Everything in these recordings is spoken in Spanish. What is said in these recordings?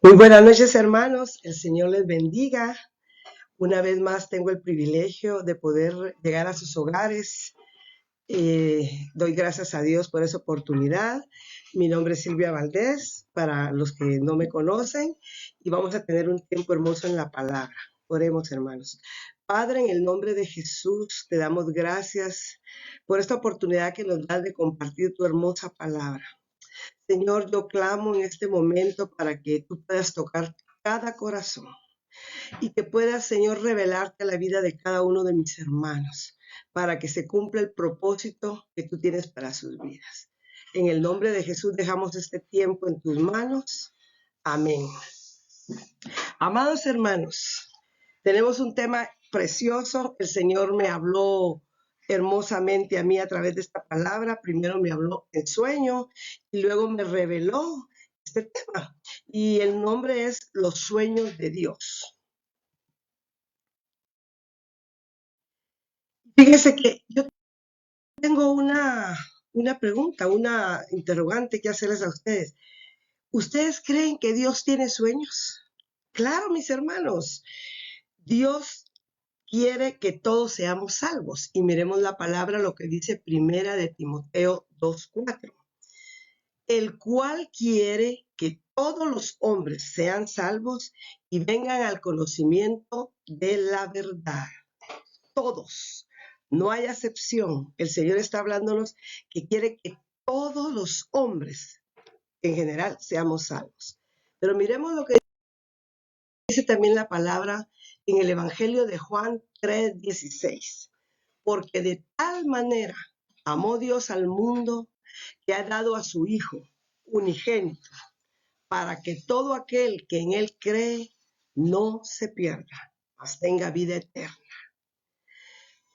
Muy buenas noches, hermanos. El Señor les bendiga. Una vez más tengo el privilegio de poder llegar a sus hogares. Doy gracias a Dios por esa oportunidad. Mi nombre es Silvia Valdés, para los que no me conocen, y vamos a tener un tiempo hermoso en la palabra. Oremos, hermanos. Padre, en el nombre de Jesús, te damos gracias por esta oportunidad que nos das de compartir tu hermosa palabra. Señor, yo clamo en este momento para que tú puedas tocar cada corazón y que puedas, Señor, revelarte a la vida de cada uno de mis hermanos para que se cumpla el propósito que tú tienes para sus vidas. En el nombre de Jesús dejamos este tiempo en tus manos. Amén. Amados hermanos, tenemos un tema precioso. El Señor me habló hermosamente a mí a través de esta palabra. Primero me habló en sueño y luego me reveló este tema. Y el nombre es Los sueños de Dios. Fíjense que yo tengo una pregunta, una interrogante que hacerles a ustedes. ¿Ustedes creen que Dios tiene sueños? Claro, mis hermanos. Dios quiere que todos seamos salvos. Y miremos la palabra, lo que dice Primera de Timoteo 2:4. El cual quiere que todos los hombres sean salvos y vengan al conocimiento de la verdad. Todos. No hay excepción. El Señor está hablándonos que quiere que todos los hombres en general seamos salvos. Pero miremos lo que dice también la palabra en el Evangelio de Juan 3:16. Porque de tal manera amó Dios al mundo que ha dado a su Hijo unigénito, para que todo aquel que en él cree no se pierda, mas tenga vida eterna.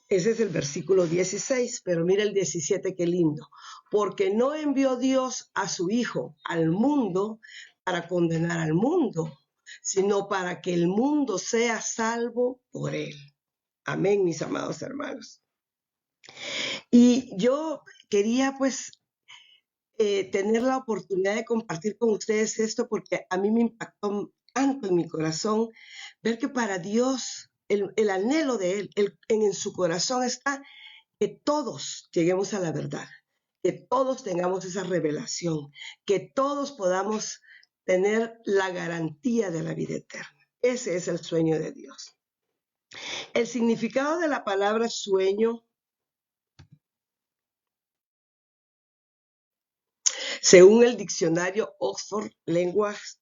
Ese es el versículo 16, pero mira el 17, qué lindo. Porque no envió Dios a su Hijo al mundo para condenar al mundo, sino para que el mundo sea salvo por él. Amén, mis amados hermanos. Y yo quería tener la oportunidad de compartir con ustedes esto porque a mí me impactó tanto en mi corazón ver que para Dios el anhelo de Él, en su corazón está que todos lleguemos a la verdad, que todos tengamos esa revelación, que todos podamos tener la garantía de la vida eterna. Ese es el sueño de Dios. El significado de la palabra sueño, según el diccionario Oxford Lenguas,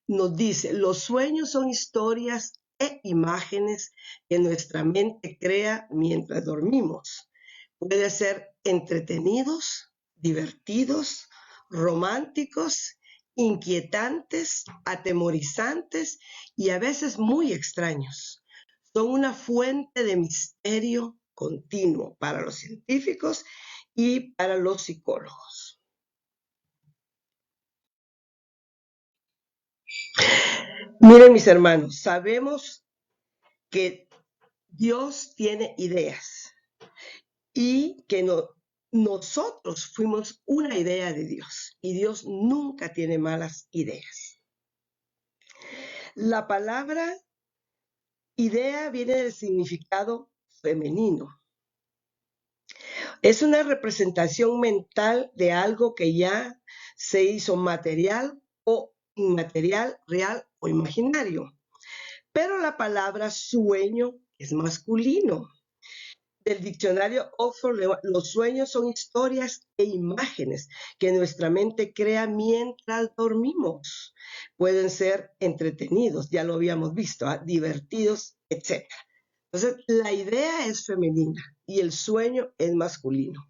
nos dice: los sueños son historias e imágenes que nuestra mente crea mientras dormimos. Puede ser entretenidos, divertidos, románticos, inquietantes, atemorizantes y a veces muy extraños. Son una fuente de misterio continuo para los científicos y para los psicólogos. Miren, mis hermanos, sabemos que Dios tiene ideas y que nosotros fuimos una idea de Dios y Dios nunca tiene malas ideas. La palabra idea viene del significado femenino. Es una representación mental de algo que ya se hizo material o inmaterial, real o imaginario. Pero la palabra sueño es masculino. Del diccionario Oxford, los sueños son historias e imágenes que nuestra mente crea mientras dormimos. Pueden ser entretenidos, ya lo habíamos visto, divertidos, etc. Entonces, la idea es femenina y el sueño es masculino.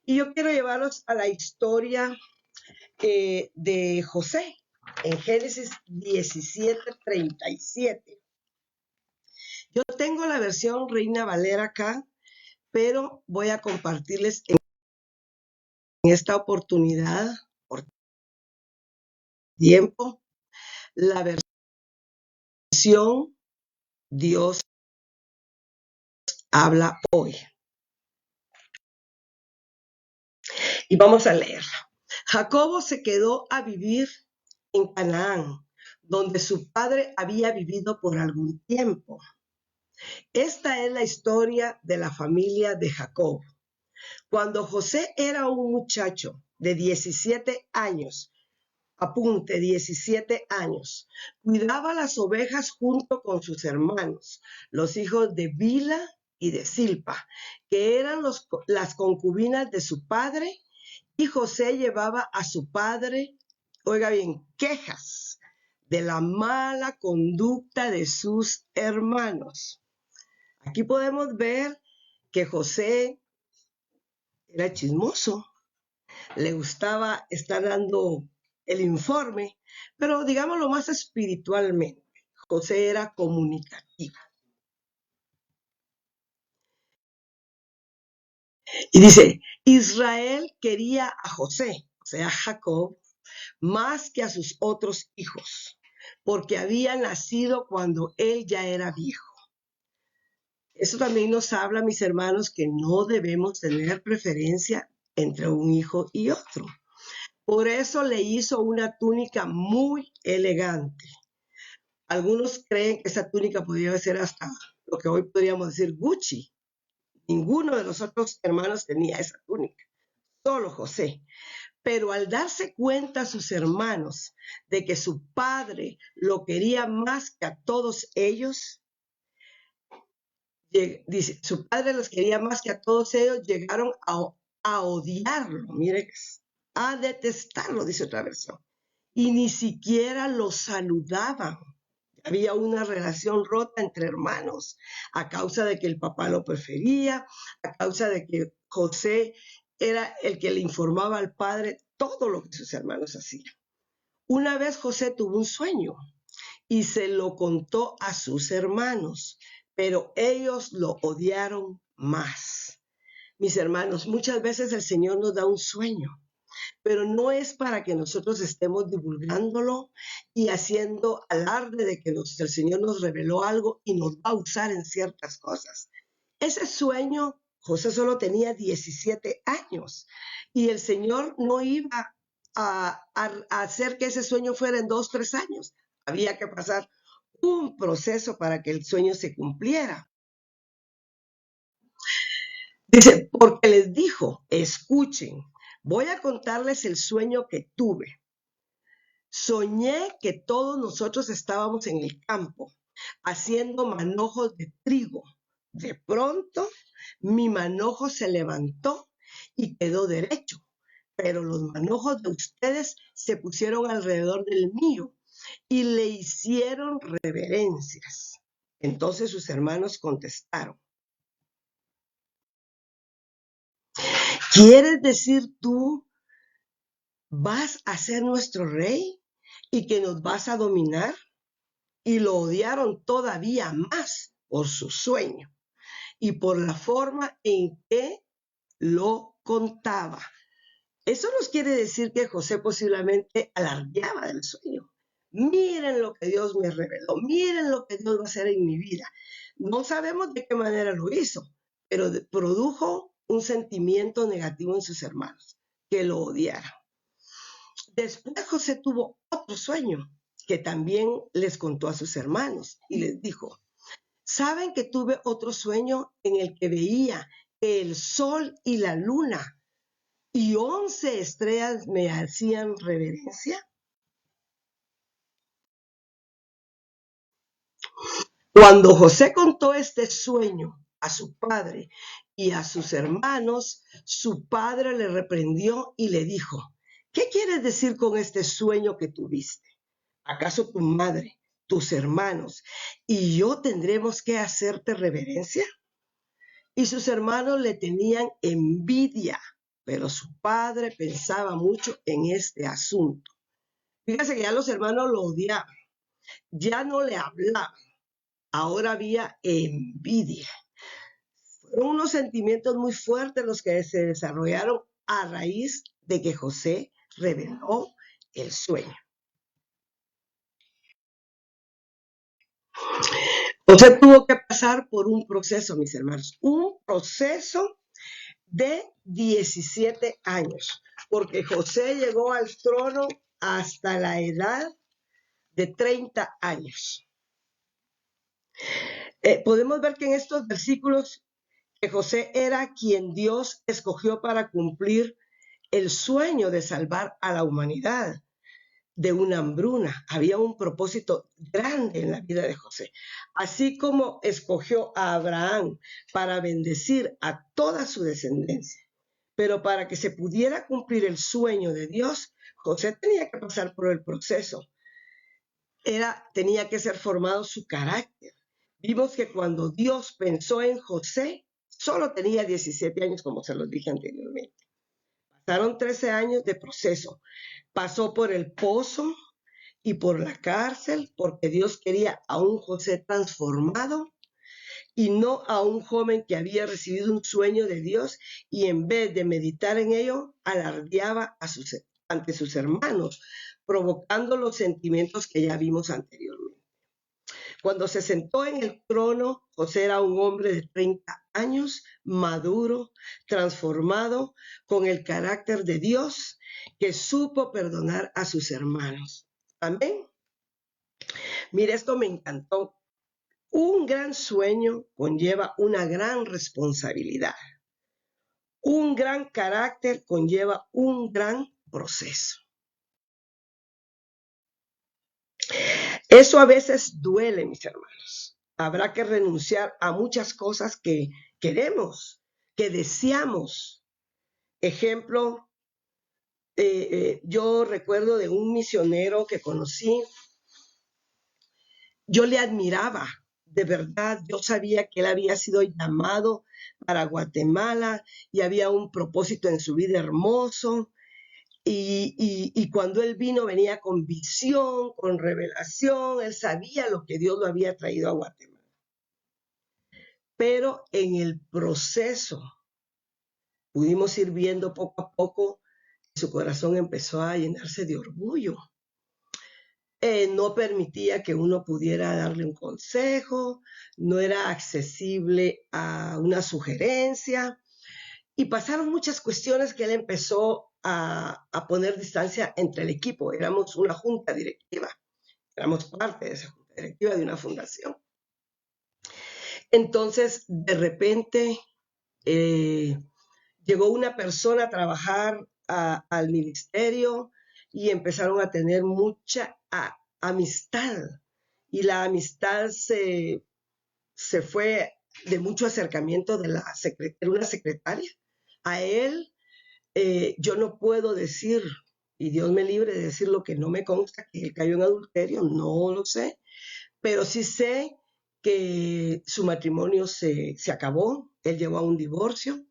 Y yo quiero llevarlos a la historia de José en Génesis 17:37. Yo tengo la versión Reina Valera acá, pero voy a compartirles en esta oportunidad, por tiempo, la versión Dios habla hoy. Y vamos a leerla. Jacobo se quedó a vivir en Canaán, donde su padre había vivido por algún tiempo. Esta es la historia de la familia de Jacob. Cuando José era un muchacho de 17 años, apunte, 17 años, cuidaba las ovejas junto con sus hermanos, los hijos de Bila y de Silpa, que eran las concubinas de su padre, y José llevaba a su padre, oiga bien, quejas de la mala conducta de sus hermanos. Aquí podemos ver que José era chismoso, le gustaba estar dando el informe, pero digámoslo más espiritualmente, José era comunicativo. Y dice, Israel quería a José, o sea, a Jacob, más que a sus otros hijos, porque había nacido cuando él ya era viejo. Eso también nos habla, mis hermanos, que no debemos tener preferencia entre un hijo y otro. Por eso le hizo una túnica muy elegante. Algunos creen que esa túnica podría ser hasta lo que hoy podríamos decir Gucci. Ninguno de los otros hermanos tenía esa túnica, solo José. Pero al darse cuenta sus hermanos de que su padre lo quería más que a todos ellos, dice, su padre los quería más que a todos ellos, llegaron a odiarlo, mire, a detestarlo, dice otra versión. Y ni siquiera lo saludaban. Había una relación rota entre hermanos a causa de que el papá lo prefería, a causa de que José era el que le informaba al padre todo lo que sus hermanos hacían. Una vez José tuvo un sueño y se lo contó a sus hermanos, pero ellos lo odiaron más. Mis hermanos, muchas veces el Señor nos da un sueño, pero no es para que nosotros estemos divulgándolo y haciendo alarde de que el Señor nos reveló algo y nos va a usar en ciertas cosas. Ese sueño, José solo tenía 17 años y el Señor no iba a hacer que ese sueño fuera en 2, 3 años. Había que pasar un proceso para que el sueño se cumpliera. Dice, porque les dijo, escuchen, voy a contarles el sueño que tuve. Soñé que todos nosotros estábamos en el campo haciendo manojos de trigo. De pronto, mi manojo se levantó y quedó derecho, pero los manojos de ustedes se pusieron alrededor del mío y le hicieron reverencias. Entonces sus hermanos contestaron, ¿quieres decir tú vas a ser nuestro rey y que nos vas a dominar? Y lo odiaron todavía más por su sueño y por la forma en que lo contaba. Eso nos quiere decir que José posiblemente alardeaba del sueño. Miren lo que Dios me reveló, miren lo que Dios va a hacer en mi vida. No sabemos de qué manera lo hizo, pero produjo un sentimiento negativo en sus hermanos, que lo odiaran. Después José tuvo otro sueño que también les contó a sus hermanos y les dijo, ¿saben que tuve otro sueño en el que veía que el sol y la luna y 11 estrellas me hacían reverencia? Cuando José contó este sueño a su padre y a sus hermanos, su padre le reprendió y le dijo, ¿qué quieres decir con este sueño que tuviste? ¿Acaso tu madre, tus hermanos y yo tendremos que hacerte reverencia? Y sus hermanos le tenían envidia, pero su padre pensaba mucho en este asunto. Fíjese que ya los hermanos lo odiaban, ya no le hablaban, ahora había envidia. Fueron unos sentimientos muy fuertes los que se desarrollaron a raíz de que José reveló el sueño. José tuvo que pasar por un proceso, mis hermanos, un proceso de 17 años, porque José llegó al trono hasta la edad de 30 años. Podemos ver que en estos versículos que José era quien Dios escogió para cumplir el sueño de salvar a la humanidad de una hambruna. Había un propósito grande en la vida de José. Así como escogió a Abraham para bendecir a toda su descendencia. Pero para que se pudiera cumplir el sueño de Dios, José tenía que pasar por el proceso. Tenía que ser formado su carácter. Vimos que cuando Dios pensó en José, solo tenía 17 años, como se los dije anteriormente. Pasaron 13 años de proceso. Pasó por el pozo y por la cárcel, porque Dios quería a un José transformado y no a un joven que había recibido un sueño de Dios y en vez de meditar en ello, alardeaba ante sus hermanos, provocando los sentimientos que ya vimos anteriormente. Cuando se sentó en el trono, José era un hombre de 30 años, maduro, transformado, con el carácter de Dios, que supo perdonar a sus hermanos. Amén. Mire, esto me encantó. Un gran sueño conlleva una gran responsabilidad. Un gran carácter conlleva un gran proceso. Eso a veces duele, mis hermanos. Habrá que renunciar a muchas cosas que queremos, que deseamos. Ejemplo, yo recuerdo de un misionero que conocí. Yo le admiraba, de verdad. Yo sabía que él había sido llamado para Guatemala y había un propósito en su vida hermoso. Y cuando él vino, venía con visión, con revelación. Él sabía lo que Dios lo había traído a Guatemala. Pero en el proceso pudimos ir viendo poco a poco que su corazón empezó a llenarse de orgullo. No permitía que uno pudiera darle un consejo, no era accesible a una sugerencia. Y pasaron muchas cuestiones que él empezó a poner distancia entre el equipo. Éramos una junta directiva, éramos parte de esa junta directiva de una fundación. Entonces, de repente, llegó una persona a trabajar al ministerio y empezaron a tener mucha amistad. Y la amistad se fue de mucho acercamiento de una secretaria. A él, yo no puedo decir, y Dios me libre de decir lo que no me consta, que él cayó en adulterio, no lo sé, pero sí sé que su matrimonio se acabó, él llegó a un divorcio,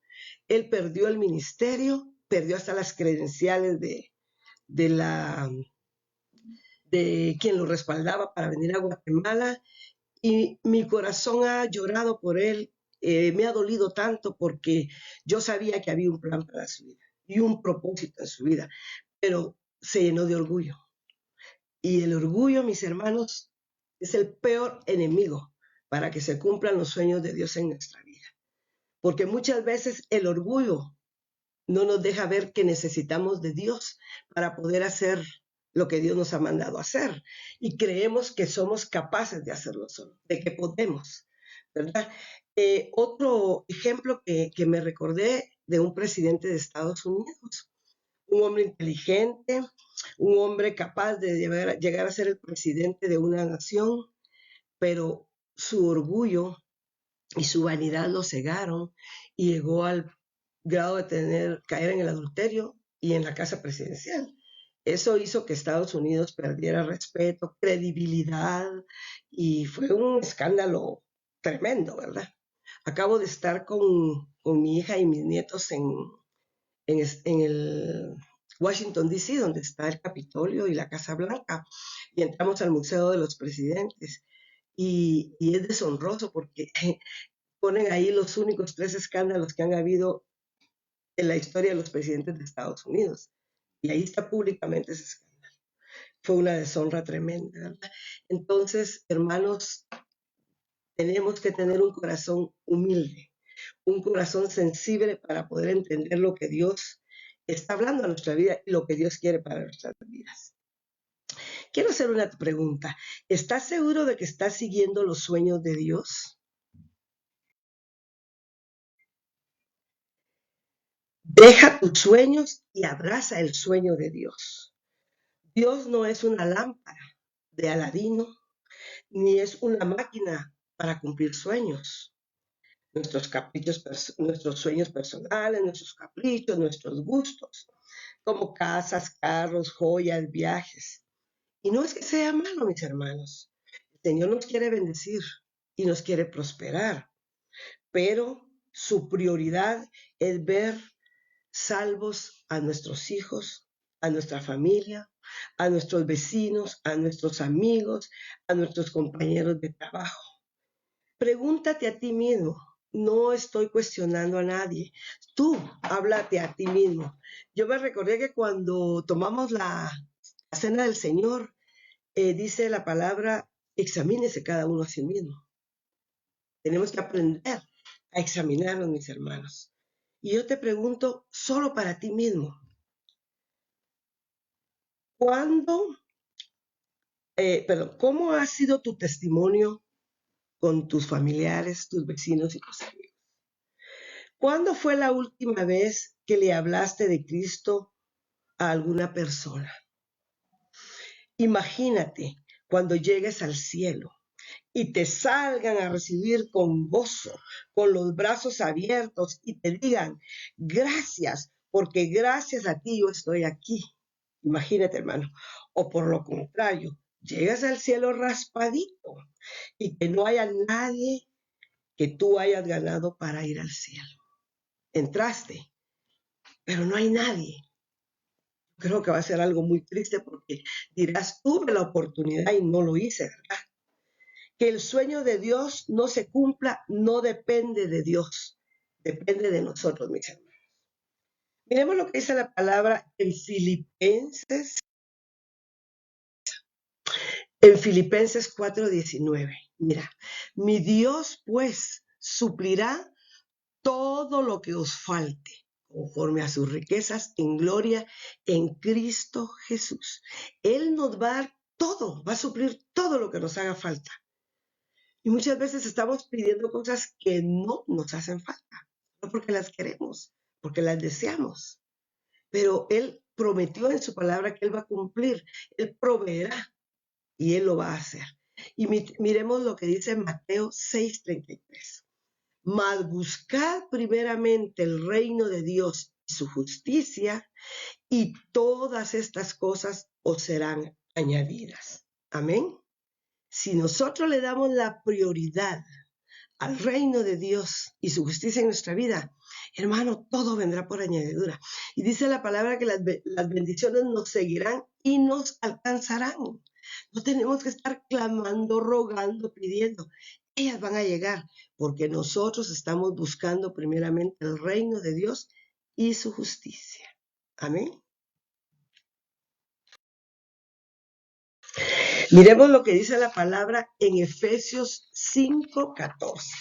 él perdió el ministerio, perdió hasta las credenciales de quien lo respaldaba para venir a Guatemala, y mi corazón ha llorado por él. Me ha dolido tanto porque yo sabía que había un plan para su vida y un propósito en su vida, pero se llenó de orgullo. Y el orgullo, mis hermanos, es el peor enemigo para que se cumplan los sueños de Dios en nuestra vida. Porque muchas veces el orgullo no nos deja ver que necesitamos de Dios para poder hacer lo que Dios nos ha mandado hacer. Y creemos que somos capaces de hacerlo solo, de que podemos, ¿verdad? Otro ejemplo que me recordé de un presidente de Estados Unidos, un hombre inteligente, un hombre capaz de llegar a ser el presidente de una nación, pero su orgullo y su vanidad lo cegaron y llegó al grado de caer en el adulterio y en la casa presidencial. Eso hizo que Estados Unidos perdiera respeto, credibilidad, y fue un escándalo tremendo, ¿verdad? Acabo de estar con mi hija y mis nietos en el Washington, D.C., donde está el Capitolio y la Casa Blanca, y entramos al Museo de los Presidentes. Y es deshonroso porque ponen ahí los únicos 3 escándalos que han habido en la historia de los presidentes de Estados Unidos. Y ahí está públicamente ese escándalo. Fue una deshonra tremenda, ¿verdad? Entonces, hermanos, tenemos que tener un corazón humilde. un corazón sensible para poder entender lo que Dios está hablando a nuestra vida y lo que Dios quiere para nuestras vidas. Quiero hacer una pregunta. ¿Estás seguro de que estás siguiendo los sueños de Dios? Deja tus sueños y abraza el sueño de Dios. Dios no es una lámpara de Aladino, ni es una máquina para cumplir sueños. Nuestros caprichos, nuestros sueños personales, nuestros caprichos, nuestros gustos, como casas, carros, joyas, viajes. Y no es que sea malo, mis hermanos. El Señor nos quiere bendecir y nos quiere prosperar, pero su prioridad es ver salvos a nuestros hijos, a nuestra familia, a nuestros vecinos, a nuestros amigos, a nuestros compañeros de trabajo. Pregúntate a ti mismo. No estoy cuestionando a nadie. Tú háblate a ti mismo. Yo me recordé que cuando tomamos la cena del Señor, dice la palabra, examínese cada uno a sí mismo. Tenemos que aprender a examinarnos, mis hermanos. Y yo te pregunto, solo para ti mismo, ¿cuándo, cómo ha sido tu testimonio con tus familiares, tus vecinos y tus amigos? ¿Cuándo fue la última vez que le hablaste de Cristo a alguna persona? Imagínate cuando llegues al cielo y te salgan a recibir con gozo, con los brazos abiertos y te digan, gracias, porque gracias a ti yo estoy aquí. Imagínate, hermano. O por lo contrario, llegas al cielo raspadito y que no haya nadie que tú hayas ganado para ir al cielo. Entraste, pero no hay nadie. Creo que va a ser algo muy triste porque dirás, tuve la oportunidad y no lo hice, ¿verdad? Que el sueño de Dios no se cumpla no depende de Dios, depende de nosotros, mis hermanos. Miremos lo que dice la palabra en Filipenses 4:19. Mira, mi Dios pues suplirá todo lo que os falte, conforme a sus riquezas en gloria en Cristo Jesús. Él nos va a dar todo, va a suplir todo lo que nos haga falta. Y muchas veces estamos pidiendo cosas que no nos hacen falta, no porque las queremos, porque las deseamos. Pero Él prometió en su palabra que Él va a cumplir, Él proveerá y Él lo va a hacer. Y miremos lo que dice Mateo 6:33. Mas buscad primeramente el reino de Dios y su justicia, y todas estas cosas os serán añadidas. Amén. Si nosotros le damos la prioridad al reino de Dios y su justicia en nuestra vida, hermano, todo vendrá por añadidura. Y dice la palabra que las bendiciones nos seguirán y nos alcanzarán. No tenemos que estar clamando, rogando, pidiendo. Ellas van a llegar porque nosotros estamos buscando primeramente el reino de Dios y su justicia. Amén. Miremos lo que dice la palabra en Efesios 5:14.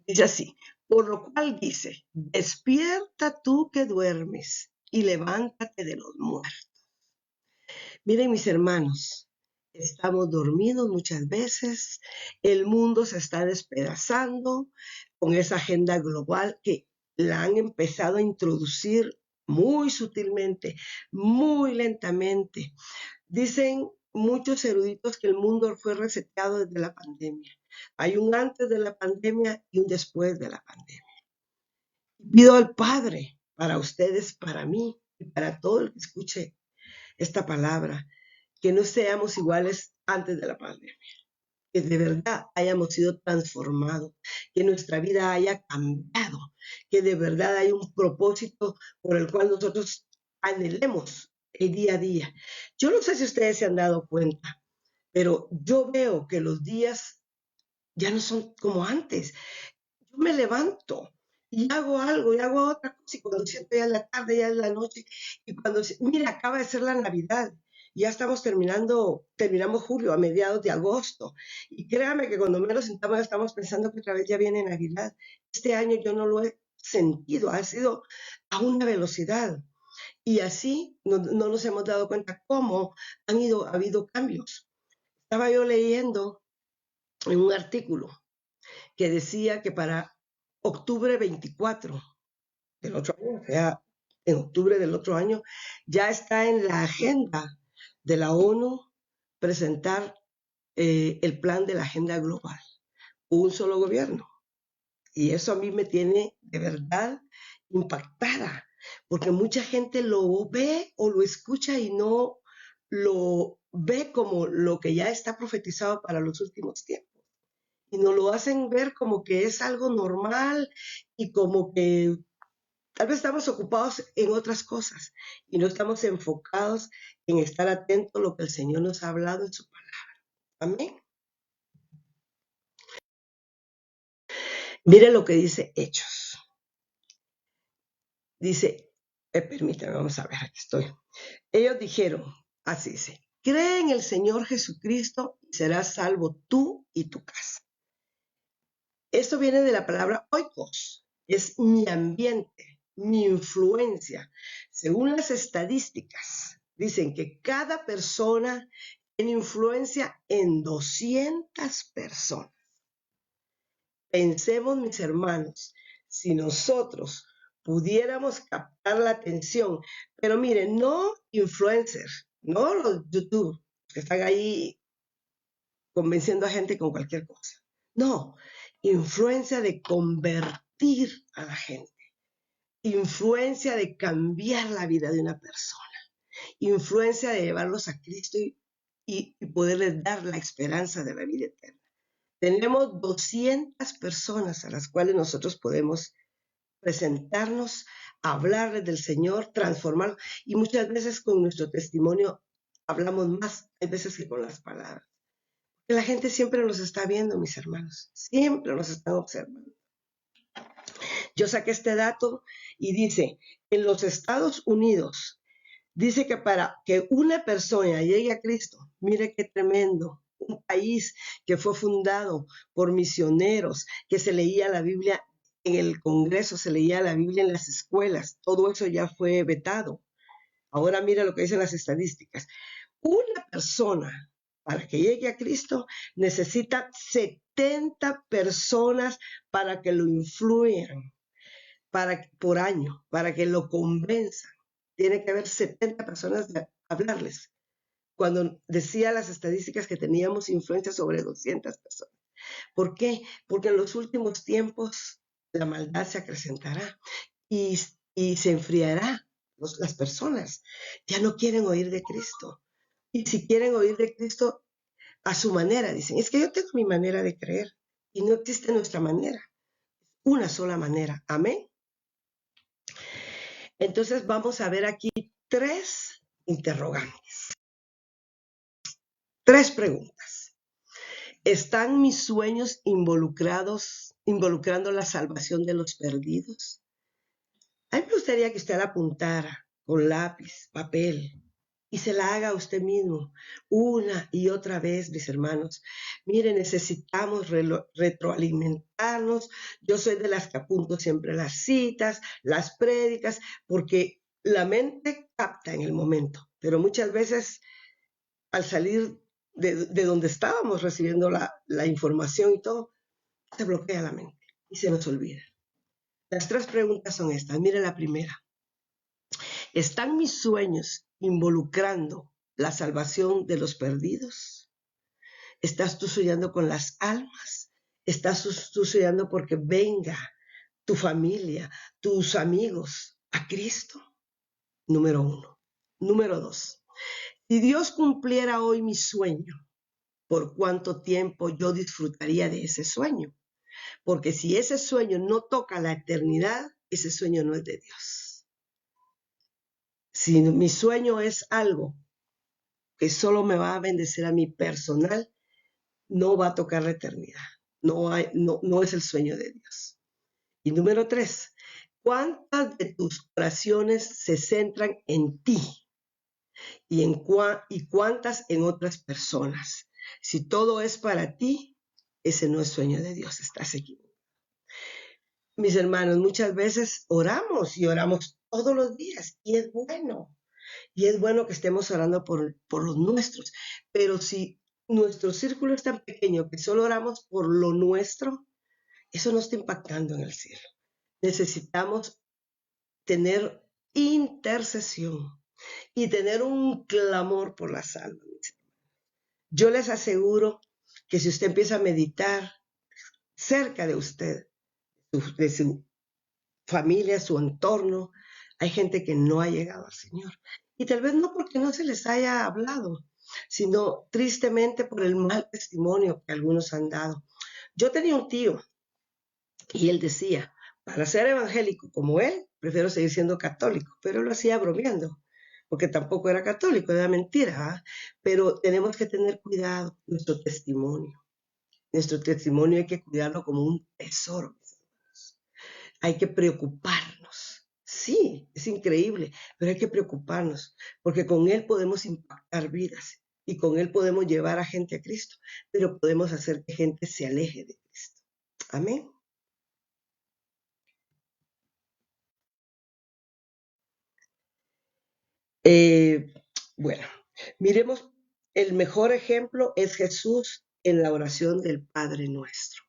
Dice así, por lo cual dice, despierta tú que duermes y levántate de los muertos. Miren mis hermanos, estamos dormidos muchas veces, el mundo se está despedazando con esa agenda global que la han empezado a introducir muy sutilmente, muy lentamente. Dicen muchos eruditos que el mundo fue reseteado desde la pandemia. Hay un antes de la pandemia y un después de la pandemia. Pido al Padre para ustedes, para mí y para todo el que escuche esta palabra, que no seamos iguales antes de la pandemia, que de verdad hayamos sido transformados, que nuestra vida haya cambiado, que de verdad hay un propósito por el cual nosotros anhelemos el día a día. Yo no sé si ustedes se han dado cuenta, pero yo veo que los días ya no son como antes. Yo me levanto y hago algo y hago otra cosa y cuando siento ya es la tarde, ya es la noche y cuando, mira, acaba de ser la Navidad Ya terminamos julio, a mediados de agosto. Y créame que cuando menos sentamos estamos pensando que otra vez ya viene Navidad. Este año yo no lo he sentido, ha sido a una velocidad. Y así no nos hemos dado cuenta cómo ha habido cambios. Estaba yo leyendo en un artículo que decía que para octubre 24 del otro año, o sea, en octubre del otro año, ya está en la agenda de la ONU presentar el plan de la agenda global, un solo gobierno. Y eso a mí me tiene de verdad impactada, porque mucha gente lo ve o lo escucha y no lo ve como lo que ya está profetizado para los últimos tiempos. Y nos lo hacen ver como que es algo normal y como que tal vez estamos ocupados en otras cosas y no estamos enfocados en estar atentos a lo que el Señor nos ha hablado en su palabra. Amén. Mire lo que dice Hechos. Dice, permítame, vamos a ver, aquí estoy. Ellos dijeron, así dice, cree en el Señor Jesucristo y serás salvo tú y tu casa. Esto viene de la palabra oikos, es mi ambiente, mi influencia. Según las estadísticas, dicen que cada persona tiene influencia en 200 personas. Pensemos, mis hermanos, si nosotros pudiéramos captar la atención, pero miren, no influencers, no los YouTube que están ahí convenciendo a gente con cualquier cosa. No, influencia de convertir a la gente, influencia de cambiar la vida de una persona, influencia de llevarlos a Cristo y poderles dar la esperanza de la vida eterna. Tenemos 200 personas a las cuales nosotros podemos presentarnos, hablarles del Señor, transformarlos, y muchas veces con nuestro testimonio hablamos más, hay veces que con las palabras. La gente siempre nos está viendo, mis hermanos, siempre nos están observando. Yo saqué este dato y dice, en los Estados Unidos, dice que para que una persona llegue a Cristo, mire qué tremendo, un país que fue fundado por misioneros, que se leía la Biblia en el Congreso, se leía la Biblia en las escuelas, todo eso ya fue vetado. Ahora mira lo que dicen las estadísticas. Una persona para que llegue a Cristo necesita 70 personas para que lo influyan por año, para que lo convenzan. Tiene que haber 70 personas de hablarles. Cuando decía las estadísticas que teníamos influencia sobre 200 personas. ¿Por qué? Porque en los últimos tiempos la maldad se acrecentará y se enfriará. Las personas ya no quieren oír de Cristo. Y si quieren oír de Cristo a su manera, dicen, es que yo tengo mi manera de creer y no existe nuestra manera, una sola manera. Amén. Entonces vamos a ver aquí 3 interrogantes, 3 preguntas. ¿Están mis sueños involucrando la salvación de los perdidos? A mí me gustaría que usted la apuntara con lápiz, papel, y se la haga a usted mismo una y otra vez, mis hermanos. Mire, necesitamos retroalimentarnos. Yo soy de las que apunto siempre las citas, las prédicas, porque la mente capta en el momento, pero muchas veces al salir de donde estábamos recibiendo la información y todo, se bloquea la mente y se nos olvida. Las 3 preguntas son estas. Mire la primera. ¿Están mis sueños involucrando la salvación de los perdidos? ¿Estás tú soñando con las almas? ¿Estás tú soñando porque venga tu familia, tus amigos a Cristo? Número 1. Número 2. Si Dios cumpliera hoy mi sueño, ¿por cuánto tiempo yo disfrutaría de ese sueño? Porque si ese sueño no toca la eternidad, ese sueño no es de Dios. Si mi sueño es algo que solo me va a bendecir a mí personal, no va a tocar la eternidad. No es el sueño de Dios. Y número 3, ¿cuántas de tus oraciones se centran en ti? y cuántas en otras personas. Si todo es para ti, ese no es sueño de Dios, estás equivocado. Mis hermanos, muchas veces oramos y oramos todos los días y es bueno. Y es bueno que estemos orando por los nuestros. Pero si nuestro círculo es tan pequeño que solo oramos por lo nuestro, eso no está impactando en el cielo. Necesitamos tener intercesión y tener un clamor por las almas. Yo les aseguro que si usted empieza a meditar cerca de usted, de su familia, su entorno, hay gente que no ha llegado al Señor. Y tal vez no porque no se les haya hablado, sino tristemente por el mal testimonio que algunos han dado. Yo tenía un tío y él decía, para ser evangélico como él, prefiero seguir siendo católico, pero lo hacía bromeando, porque tampoco era católico, era mentira, ¿eh? Pero tenemos que tener cuidado, nuestro testimonio. Nuestro testimonio hay que cuidarlo como un tesoro. Hay que preocuparnos. Sí, es increíble, pero hay que preocuparnos, porque con Él podemos impactar vidas y con Él podemos llevar a gente a Cristo, pero podemos hacer que gente se aleje de Cristo. Amén. Eh, bueno, miremos, el mejor ejemplo es Jesús en la oración del Padre Nuestro.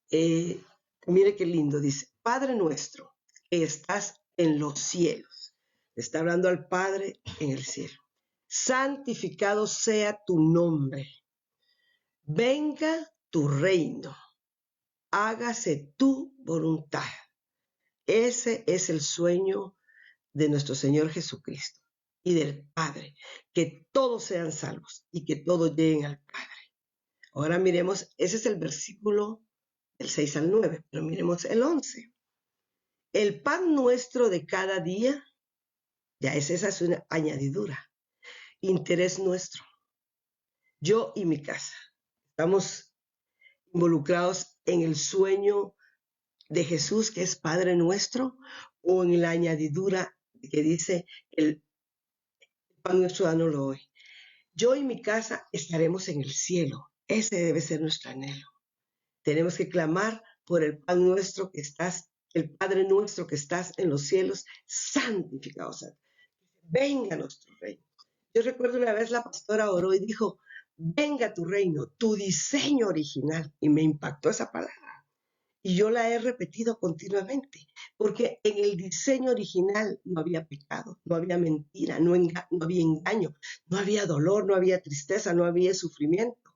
Eh, Mire qué lindo, dice, Padre Nuestro, que estás en los cielos. Está hablando al Padre en el cielo. Santificado sea tu nombre. Venga tu reino. Hágase tu voluntad. Ese es el sueño de nuestro Señor Jesucristo y del Padre, que todos sean salvos y que todos lleguen al Padre. Ahora miremos, ese es el versículo del 6 al 9, pero miremos el 11. El pan nuestro de cada día, ya esa es una añadidura, interés nuestro. Yo y mi casa estamos involucrados en el sueño de Jesús, que es Padre nuestro, o en la añadidura que dice el pan nuestro danoslo hoy. Yo y mi casa estaremos en el cielo. Ese debe ser nuestro anhelo. Tenemos que clamar por el pan nuestro que estás, el Padre nuestro que estás en los cielos, santificado sea. Venga nuestro reino. Yo recuerdo una vez la pastora oró y dijo, venga tu reino, tu diseño original. Y me impactó esa palabra. Y yo la he repetido continuamente, porque en el diseño original no había pecado, no había mentira, no había engaño, no había dolor, no había tristeza, no había sufrimiento.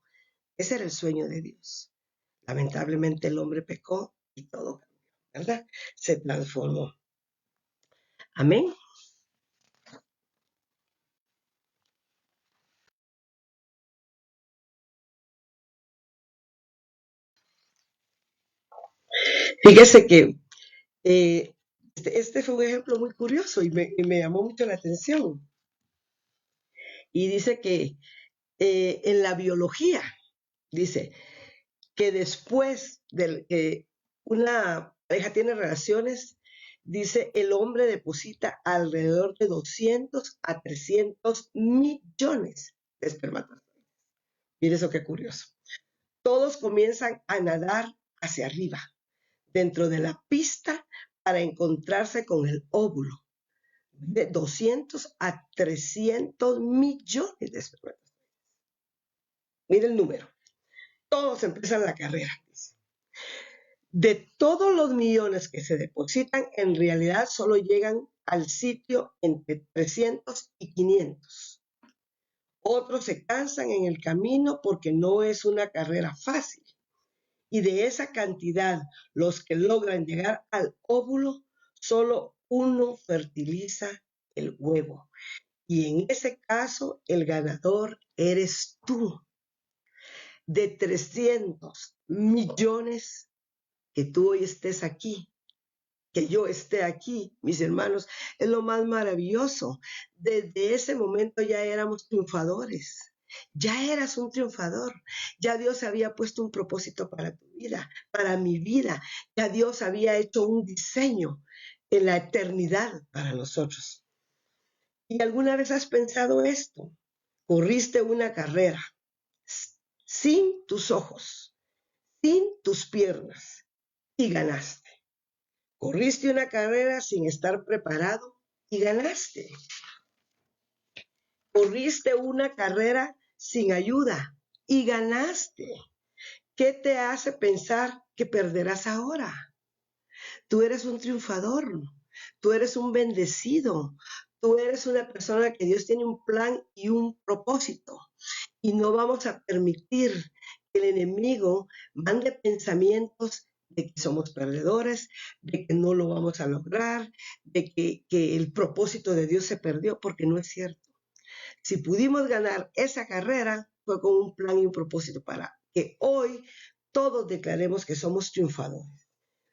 Ese era el sueño de Dios. Lamentablemente el hombre pecó y todo cambió, ¿verdad? Se transformó. Amén. Fíjese que este fue un ejemplo muy curioso y me llamó mucho la atención. Y dice que en la biología, dice que después de que una pareja tiene relaciones, dice el hombre deposita alrededor de 200 a 300 millones de espermatozoides. Mire eso qué curioso. Todos comienzan a nadar hacia arriba, dentro de la pista, para encontrarse con el óvulo. De 200 a 300 millones de espermatozoides. Mire el número. Todos empiezan la carrera. De todos los millones que se depositan, en realidad solo llegan al sitio entre 300 y 500. Otros se cansan en el camino porque no es una carrera fácil. Y de esa cantidad, los que logran llegar al óvulo, solo uno fertiliza el huevo. Y en ese caso, el ganador eres tú. De 300 millones, que tú hoy estés aquí, que yo esté aquí, mis hermanos, es lo más maravilloso. Desde ese momento ya éramos triunfadores. Ya eras un triunfador. Ya Dios había puesto un propósito para tu vida, para mi vida. Ya Dios había hecho un diseño en la eternidad para nosotros. ¿Y alguna vez has pensado esto? Corriste una carrera sin tus ojos, sin tus piernas y ganaste. Corriste una carrera sin estar preparado y ganaste. Corriste una carrera sin ayuda y ganaste. ¿Qué te hace pensar que perderás ahora? Tú eres un triunfador, tú eres un bendecido, tú eres una persona que Dios tiene un plan y un propósito. Y no vamos a permitir que el enemigo mande pensamientos de que somos perdedores, de que no lo vamos a lograr, de que el propósito de Dios se perdió, porque no es cierto. Si pudimos ganar esa carrera, fue con un plan y un propósito para que hoy todos declaremos que somos triunfadores.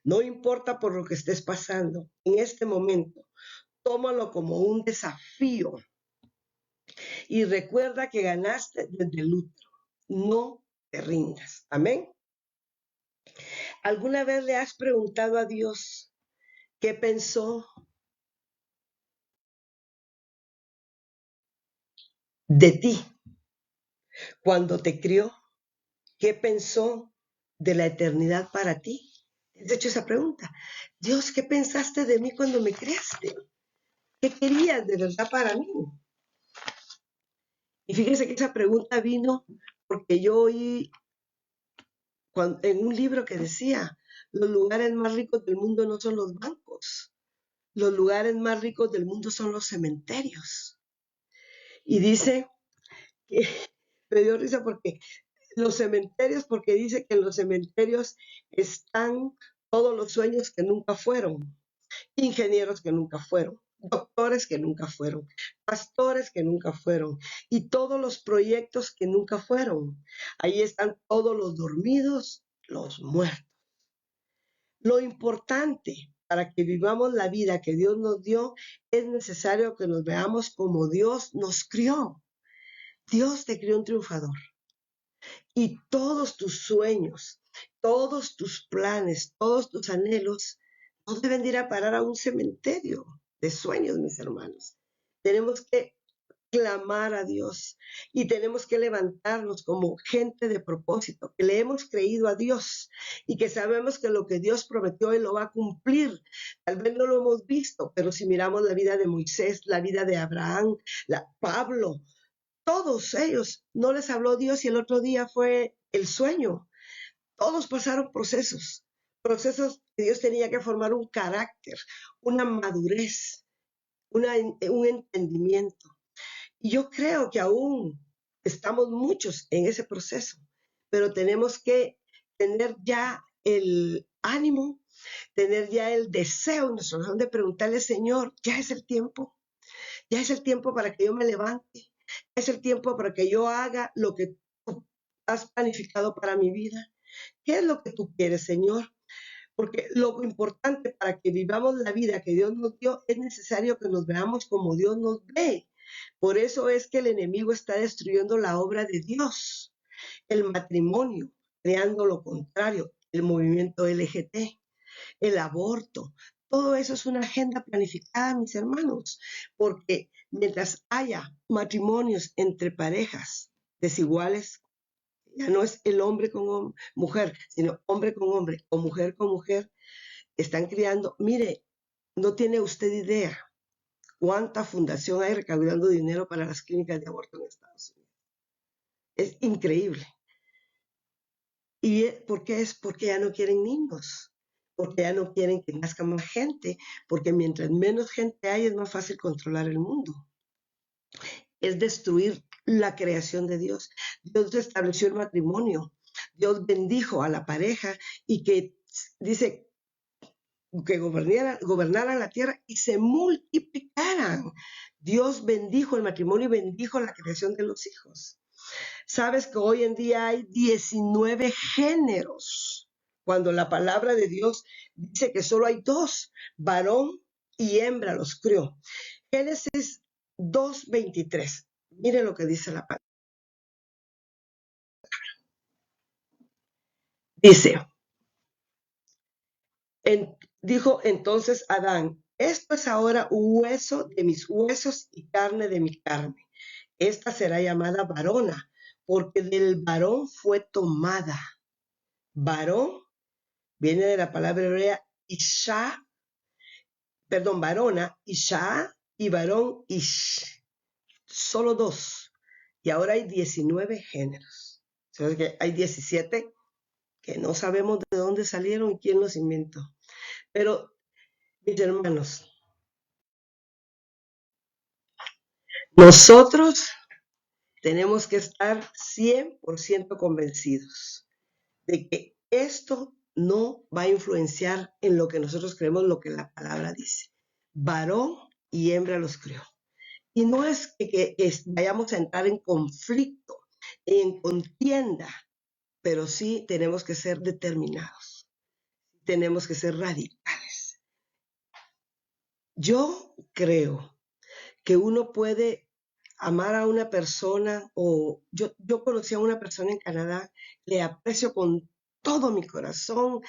No importa por lo que estés pasando en este momento, tómalo como un desafío y recuerda que ganaste desde el útero. No te rindas. Amén. ¿Alguna vez le has preguntado a Dios qué pensó de ti cuando te crió? ¿Qué pensó de la eternidad para ti? De hecho, esa pregunta. Dios, ¿qué pensaste de mí cuando me creaste? ¿Qué querías de verdad para mí? Y fíjense que esa pregunta vino porque yo oí en un libro que decía, los lugares más ricos del mundo no son los bancos, los lugares más ricos del mundo son los cementerios. Y dice que me dio risa porque los cementerios, porque dice que en los cementerios están todos los sueños que nunca fueron, ingenieros que nunca fueron, doctores que nunca fueron, pastores que nunca fueron y todos los proyectos que nunca fueron. Ahí están todos los dormidos, los muertos. Lo importante para que vivamos la vida que Dios nos dio es necesario que nos veamos como Dios nos crió. Dios te crió un triunfador y todos tus sueños, todos tus planes, todos tus anhelos no deben ir a parar a un cementerio de sueños, mis hermanos. Tenemos que clamar a Dios y tenemos que levantarnos como gente de propósito, que le hemos creído a Dios y que sabemos que lo que Dios prometió Él lo va a cumplir. Tal vez no lo hemos visto, pero si miramos la vida de Moisés, la vida de Abraham, Pablo, todos ellos no les habló Dios y el otro día fue el sueño. Todos pasaron procesos que Dios tenía que formar un carácter, una madurez, un entendimiento. Y yo creo que aún estamos muchos en ese proceso, pero tenemos que tener ya el ánimo, tener ya el deseo en nuestro corazón de preguntarle, Señor, ya es el tiempo para que yo me levante, ya es el tiempo para que yo haga lo que tú has planificado para mi vida. ¿Qué es lo que tú quieres, Señor? Porque lo importante para que vivamos la vida que Dios nos dio es necesario que nos veamos como Dios nos ve. Por eso es que el enemigo está destruyendo la obra de Dios, el matrimonio, creando lo contrario, el movimiento LGT, el aborto. Todo eso es una agenda planificada, mis hermanos, porque mientras haya matrimonios entre parejas desiguales, ya no es el hombre con mujer, sino hombre con hombre o mujer con mujer, están criando. Mire, no tiene usted idea cuánta fundación hay recaudando dinero para las clínicas de aborto en Estados Unidos. Es increíble. ¿Y por qué es? Porque ya no quieren niños, porque ya no quieren que nazca más gente, porque mientras menos gente hay es más fácil controlar el mundo. Es destruir la creación de Dios. Dios estableció el matrimonio, Dios bendijo a la pareja y que dice que gobernaran la tierra y se multiplicaran. Dios bendijo el matrimonio y bendijo la creación de los hijos. Sabes que hoy en día hay 19 géneros, cuando la palabra de Dios dice que solo hay dos, varón y hembra los crió. Génesis 2:23. Mire lo que dice la palabra. Dice, dijo entonces Adán, esto es ahora hueso de mis huesos y carne de mi carne. Esta será llamada varona, porque del varón fue tomada. Varón viene de la palabra hebrea isha, perdón, varona, isha, y varón ish. Solo dos. Y ahora hay 19 géneros. O sea, que hay 17 que no sabemos de dónde salieron y quién los inventó. Pero, mis hermanos, nosotros tenemos que estar 100% convencidos de que esto no va a influenciar en lo que nosotros creemos, lo que la palabra dice. Varón y hembra los creó. Y no es que vayamos a entrar en conflicto, en contienda, pero sí tenemos que ser determinados, tenemos que ser radicales. Yo creo que uno puede amar a una persona, o yo conocí a una persona en Canadá, le aprecio con todo mi corazón,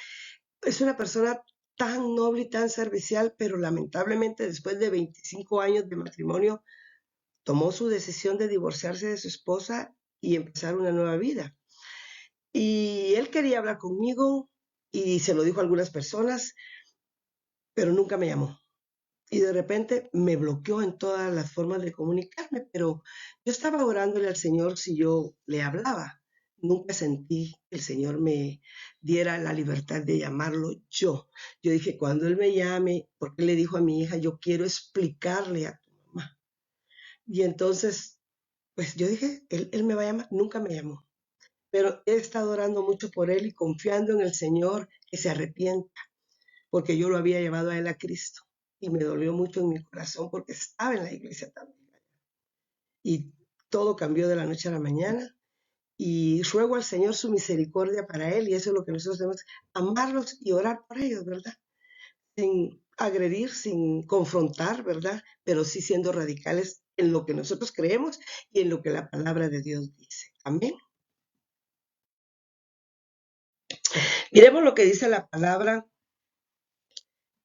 es una persona tan noble y tan servicial, pero lamentablemente después de 25 años de matrimonio tomó su decisión de divorciarse de su esposa y empezar una nueva vida. Y él quería hablar conmigo y se lo dijo a algunas personas, pero nunca me llamó. Y de repente me bloqueó en todas las formas de comunicarme, pero yo estaba orándole al Señor si yo le hablaba. Nunca sentí que el Señor me diera la libertad de llamarlo yo. Yo dije, cuando Él me llame, porque Él le dijo a mi hija, yo quiero explicarle a tu mamá. Y entonces, pues yo dije, él me va a llamar, nunca me llamó. Pero he estado orando mucho por Él y confiando en el Señor que se arrepienta, porque yo lo había llevado a Él a Cristo. Y me dolió mucho en mi corazón porque estaba en la iglesia también. Y todo cambió de la noche a la mañana. Y ruego al Señor su misericordia para Él. Y eso es lo que nosotros debemos, amarlos y orar por ellos, ¿verdad? Sin agredir, sin confrontar, ¿verdad? Pero sí siendo radicales en lo que nosotros creemos y en lo que la palabra de Dios dice. Amén. Miremos lo que dice la palabra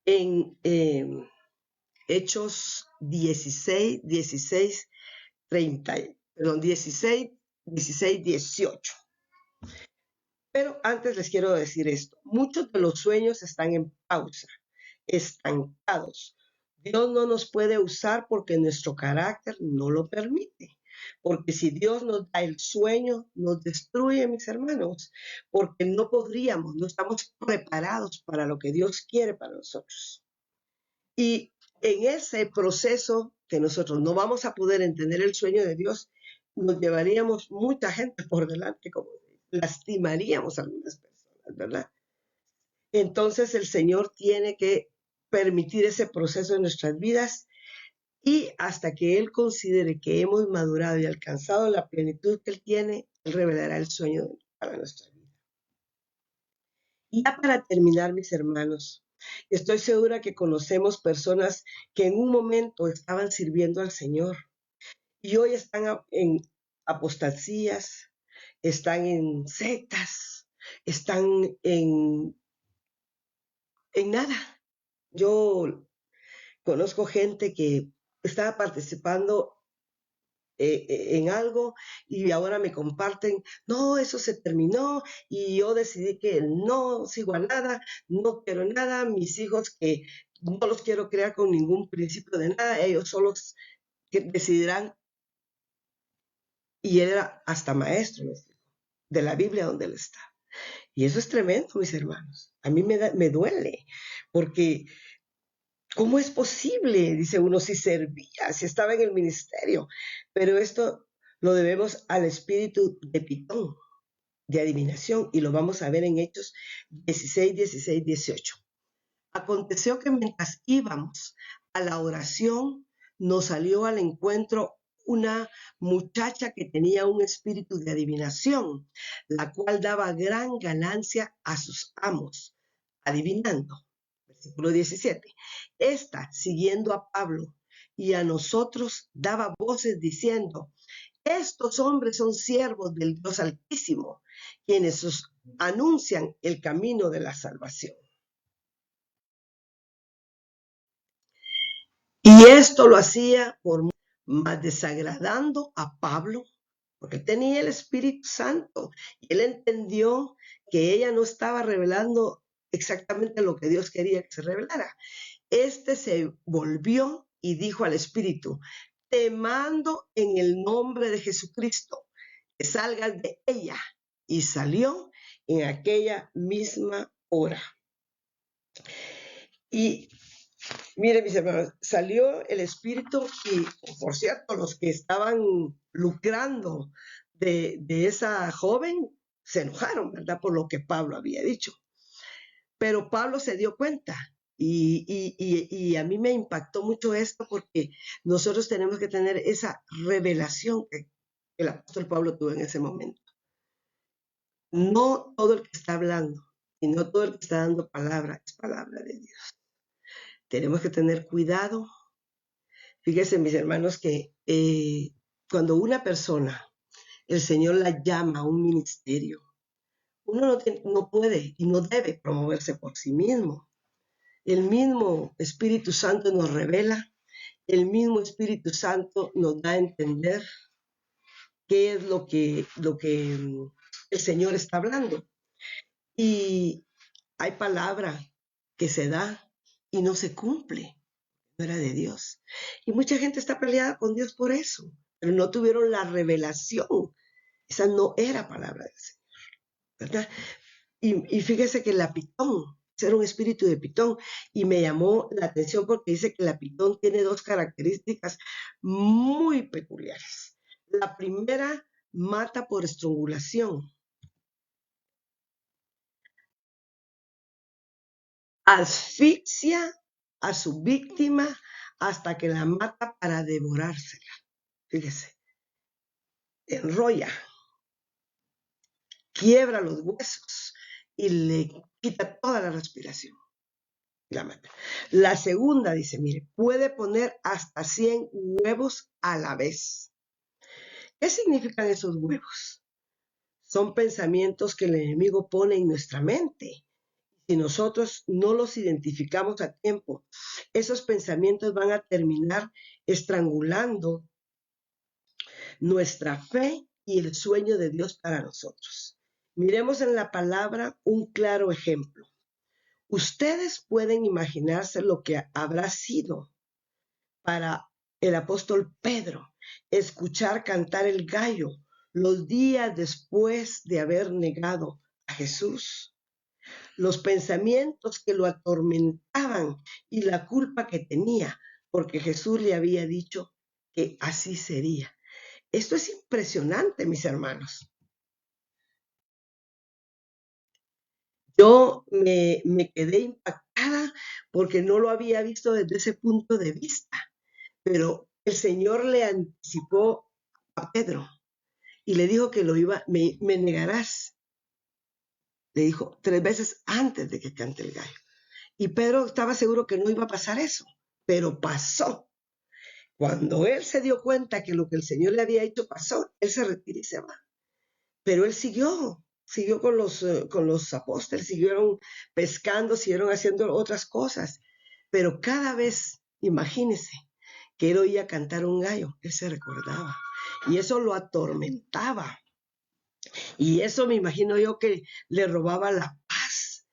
en Hechos 16, 18. Pero antes les quiero decir esto. Muchos de los sueños están en pausa, estancados. Dios no nos puede usar porque nuestro carácter no lo permite. Porque si Dios nos da el sueño, nos destruye, mis hermanos, porque no podríamos, no estamos preparados para lo que Dios quiere para nosotros. Y en ese proceso que nosotros no vamos a poder entender el sueño de Dios, nos llevaríamos mucha gente por delante, como lastimaríamos a algunas personas, ¿verdad? Entonces el Señor tiene que permitir ese proceso en nuestras vidas y hasta que Él considere que hemos madurado y alcanzado la plenitud que Él tiene, Él revelará el sueño para nuestra vida. Y ya para terminar, mis hermanos, estoy segura que conocemos personas que en un momento estaban sirviendo al Señor y hoy están en apostasías, están en sectas, están en nada. Yo conozco gente que estaba participando en algo y ahora me comparten, no, eso se terminó y yo decidí que no sigo a nada, no quiero nada, mis hijos que no los quiero crear con ningún principio de nada, ellos solos decidirán. Y él era hasta maestro de la Biblia donde él está. Y eso es tremendo, mis hermanos. A mí me duele, porque ¿cómo es posible? Dice uno, si servía, si estaba en el ministerio. Pero esto lo debemos al espíritu de Pitón, de adivinación, y lo vamos a ver en Hechos 16, 18. Aconteció que mientras íbamos a la oración, nos salió al encuentro una muchacha que tenía un espíritu de adivinación, la cual daba gran ganancia a sus amos, adivinando. Versículo 17. Esta, siguiendo a Pablo y a nosotros, daba voces diciendo, estos hombres son siervos del Dios Altísimo, quienes os anuncian el camino de la salvación. Y esto lo hacía por más desagradando a Pablo, porque tenía el Espíritu Santo. Y él entendió que ella no estaba revelando exactamente lo que Dios quería que se revelara. Este se volvió y dijo al Espíritu: te mando en el nombre de Jesucristo que salgas de ella. Y salió en aquella misma hora. Y mire, mis hermanos, salió el Espíritu y, por cierto, los que estaban lucrando de esa joven se enojaron, ¿verdad? Por lo que Pablo había dicho. Pero Pablo se dio cuenta y a mí me impactó mucho esto porque nosotros tenemos que tener esa revelación que el apóstol Pablo tuvo en ese momento. No todo el que está hablando y no todo el que está dando palabra es palabra de Dios. Tenemos que tener cuidado. Fíjense, mis hermanos, que cuando una persona, el Señor la llama a un ministerio, uno no puede y no debe promoverse por sí mismo. El mismo Espíritu Santo nos revela, el mismo Espíritu Santo nos da a entender qué es lo que el Señor está hablando. Y hay palabra que se da y no se cumple, no era de Dios. Y mucha gente está peleada con Dios por eso, pero no tuvieron la revelación. Esa no era palabra del Señor, ¿verdad? Y fíjese que la pitón, era un espíritu de pitón, y me llamó la atención porque dice que la pitón tiene dos características muy peculiares. La primera, mata por estrangulación, asfixia a su víctima hasta que la mata para devorársela. Fíjese, enrolla, quiebra los huesos y le quita toda la respiración. La mata. La segunda dice, mire, puede poner hasta 100 huevos a la vez. ¿Qué significan esos huevos? Son pensamientos que el enemigo pone en nuestra mente. Si nosotros no los identificamos a tiempo, esos pensamientos van a terminar estrangulando nuestra fe y el sueño de Dios para nosotros. Miremos en la palabra un claro ejemplo. Ustedes pueden imaginarse lo que habrá sido para el apóstol Pedro escuchar cantar el gallo los días después de haber negado a Jesús. Los pensamientos que lo atormentaban y la culpa que tenía, porque Jesús le había dicho que así sería. Esto es impresionante, mis hermanos. Yo me quedé impactada porque no lo había visto desde ese punto de vista, pero el Señor le anticipó a Pedro y le dijo que me negarás. Le dijo 3 veces antes de que cante el gallo. Y Pedro estaba seguro que no iba a pasar eso, pero pasó. Cuando él se dio cuenta que lo que el Señor le había hecho pasó, él se retira y se va. Pero él siguió con los apóstoles, siguieron pescando, siguieron haciendo otras cosas. Pero cada vez, imagínese, que él oía cantar un gallo, él se recordaba. Y eso lo atormentaba. Y eso me imagino yo que le robaba la paz.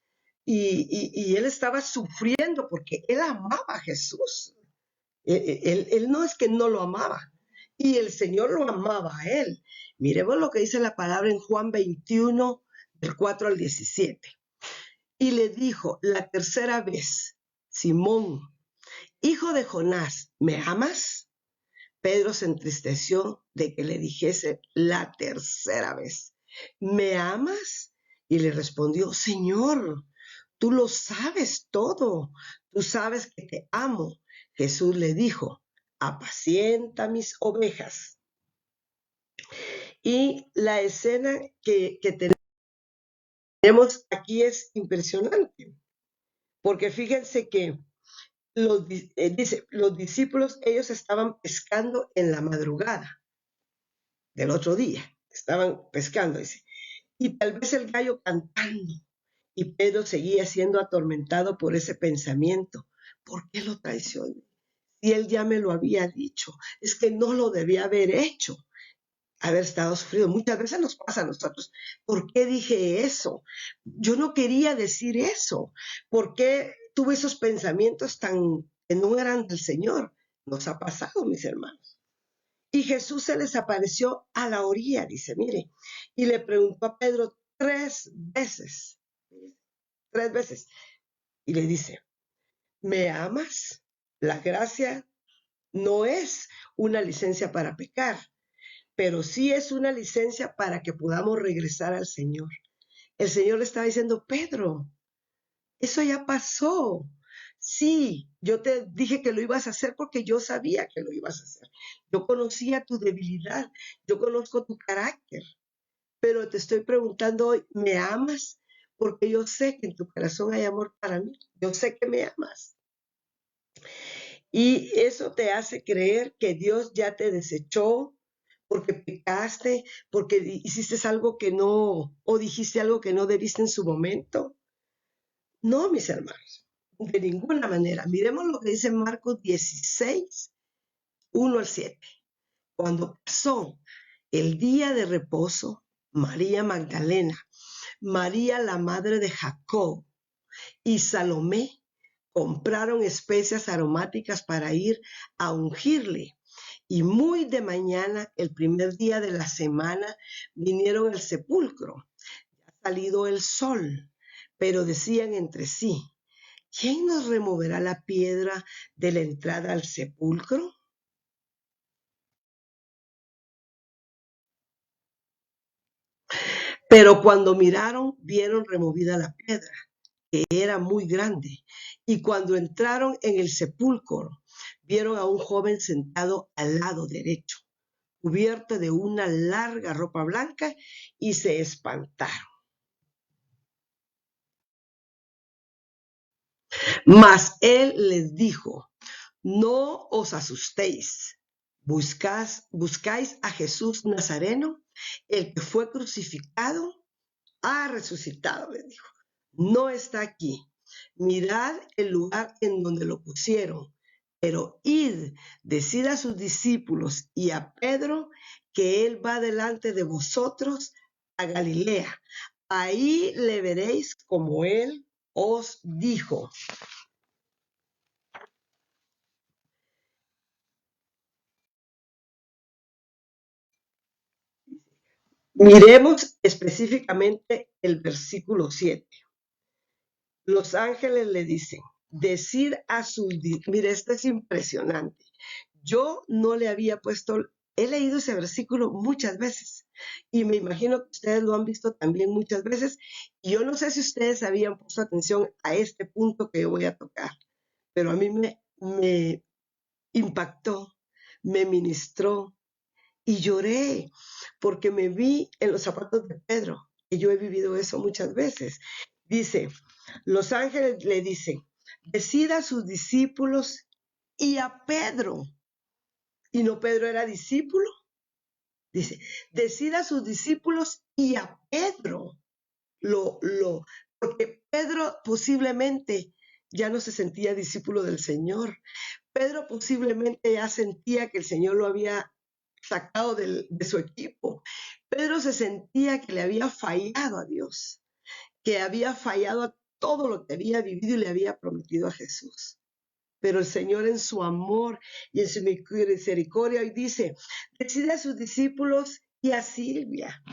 Y él estaba sufriendo porque él amaba a Jesús. Él no es que no lo amaba. Y el Señor lo amaba a él. Miremos lo que dice la palabra en Juan 21, del 4 al 17. Y le dijo la tercera vez, Simón, hijo de Jonás, ¿me amas? Pedro se entristeció de que le dijese la tercera vez, ¿me amas? Y le respondió, Señor, tú lo sabes todo, tú sabes que te amo. Jesús le dijo, apacienta mis ovejas. Y la escena que tenemos aquí es impresionante, porque fíjense que los discípulos, ellos estaban pescando en la madrugada del otro día, estaban pescando, dice, y tal vez el gallo cantando, y Pedro seguía siendo atormentado por ese pensamiento. ¿Por qué lo traicioné? si él ya me lo había dicho? Es que no lo debía haber hecho, haber estado sufrido. Muchas veces nos pasa a nosotros. ¿Por qué dije eso? Yo no quería decir eso. ¿Por qué tuve esos pensamientos tan que no eran del Señor? Nos ha pasado, mis hermanos. Y Jesús se les apareció a la orilla, dice, mire, y le preguntó a Pedro 3 veces, 3 veces, y le dice, ¿me amas? La gracia no es una licencia para pecar, pero sí es una licencia para que podamos regresar al Señor. El Señor le estaba diciendo, Pedro, eso ya pasó. Sí, yo te dije que lo ibas a hacer porque yo sabía que lo ibas a hacer. Yo conocía tu debilidad, yo conozco tu carácter, pero te estoy preguntando hoy, ¿me amas? Porque yo sé que en tu corazón hay amor para mí. Yo sé que me amas. Y eso te hace creer que Dios ya te desechó porque pecaste, porque hiciste algo que no, o dijiste algo que no debiste en su momento. No, mis hermanos, de ninguna manera. Miremos lo que dice Marcos 16, 1 al 7. Cuando pasó el día de reposo, María Magdalena, María la madre de Jacob y Salomé compraron especias aromáticas para ir a ungirle. Y muy de mañana, el primer día de la semana, vinieron al sepulcro. Ya ha salido el sol, pero decían entre sí, ¿quién nos removerá la piedra de la entrada al sepulcro? Pero cuando miraron, vieron removida la piedra, que era muy grande. Y cuando entraron en el sepulcro, vieron a un joven sentado al lado derecho, cubierto de una larga ropa blanca, y se espantaron. Mas él les dijo, no os asustéis. Buscáis a Jesús Nazareno, el que fue crucificado, ha resucitado, les dijo. No está aquí. Mirad el lugar en donde lo pusieron. Pero id, decid a sus discípulos y a Pedro que él va delante de vosotros a Galilea. Ahí le veréis como él os dijo. Miremos específicamente el versículo 7. Los ángeles le dicen, decir a sus... Mire, esto es impresionante. Yo no le había puesto... He leído ese versículo muchas veces y me imagino que ustedes lo han visto también muchas veces. Y yo no sé si ustedes habían puesto atención a este punto que yo voy a tocar, pero a mí me impactó, me ministró y lloré porque me vi en los zapatos de Pedro, y yo he vivido eso muchas veces. Dice, los ángeles le dicen, decida a sus discípulos y a Pedro. Y no Pedro era discípulo. Dice, decida a sus discípulos y a Pedro. Porque Pedro posiblemente ya no se sentía discípulo del Señor. Pedro posiblemente ya sentía que el Señor lo había sacado de su equipo. Pedro se sentía que le había fallado a Dios, que había fallado a todo lo que había vivido y le había prometido a Jesús. Pero el Señor en su amor y en su misericordia hoy dice, decide a sus discípulos y a Silvia